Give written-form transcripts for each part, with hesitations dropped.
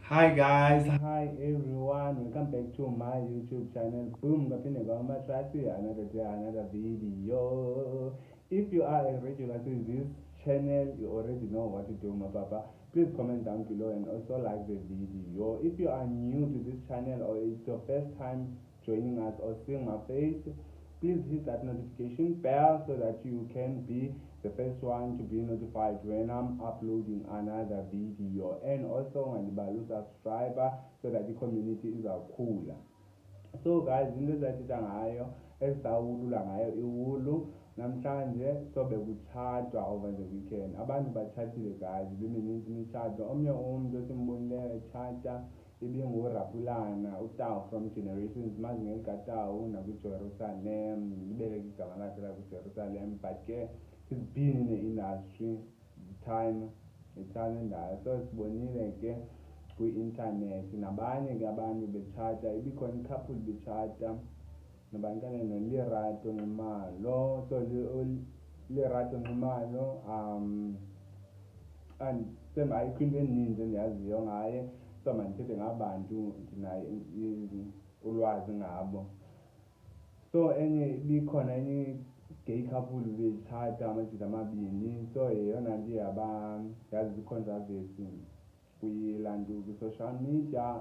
Hi guys, hi everyone, welcome back to my YouTube channel. Boom, kaphinde ngamatrathi another day, another video. If you are a regular to this channel, you already know what to do, my papa. Please comment down below and also like the video. If you are new to this channel or it's your first time joining us or seeing my face, please hit that notification bell so that you can be the first one to be notified when I'm uploading another video, and also ngandibala subscriber so that the community izawukhula. So guys, into ezathetha ngayo esizawulula ngayo iwulu namhlanje sobe kutshatwa over the weekend. Abantu batshatile guys, bimininzi imitshato. Omnye umntu esimbonileyo etshata ibingurapulana uTau from Generations, mazi ngelikatau nakwiJerusalem, libeleke igama lakhe lakwiJerusalem, but ke he's been in the industry time endayo. So sibonile ke kwi-internet nabanye ke abantu betshata, ibikhona i-couple betshata nabankane noLerato Nxumalo. So Lerato Nxumalo andithemba ayikho into eninzi endiyaziyo ngaye, so mandithethe ngabantu ndinaye ulwazi ngabo. So enye ibikhona enye gay couple betshata amajita amabini, so yeyona nto yazi i-controversy kwilanto kwi-social media,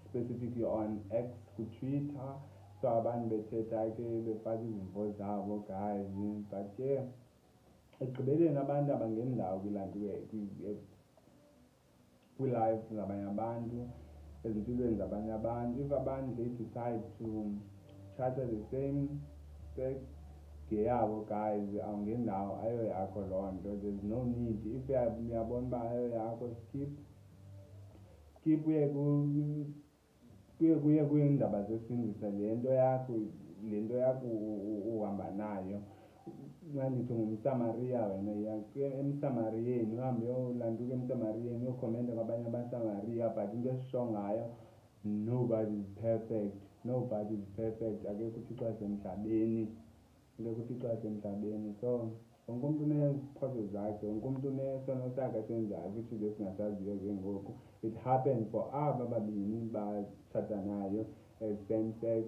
specifically on X ku-Twitter. So abantu bethetha ke befaka izimvo zabo guys, but ke ekugqibeleni abantu abangeni ndawo kwilanto kwii-lives zabanye abantu, ezimpilweni zabanye abantu. If abantu they decide to chata the same sex ngeyabo guys, awungendawo ayo yakho loo nto, there's no need. If uyabona uba ayo yakho, skip kuye kwiindaba zesingisa le nto yakho uhamba nayo. Mandithi ngumsamariya wena, emsamariyeni uhambe uyolantuka emsamariyeni uyokhomenta kwabanye abasamariya, but into esisho ngayo, nobody is perfect. Akekho uthixo wasemhlabeni, so wonke umntu uneziphoso zakhe, wonke umntu unesono sakhe asenzayo, which is esingasaziyo ke ngoku. It happened for aba babini batshatanayo same sex,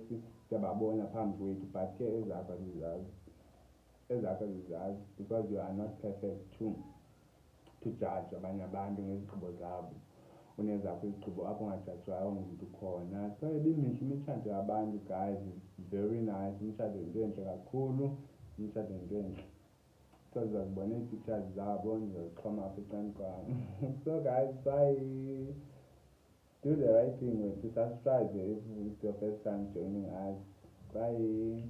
siyababona phambi kwethu, but ke ezakho azizazi because you are not perfect too to judge abanye abantu ngezigqibo zabo. Unezakho izigqibo apho ungajajwayo ngumntu khona. So ibimihle imitshato yabantu guys, is very nice. Umtshato yinto entle kakhulu, umtshato yinto entle. So sizazibona ii-pictures zabo, ndizazixhoma apha ecaleni kwam. So guys, bye. Do the right thing to subscribe if it's your first time joining us. Bye.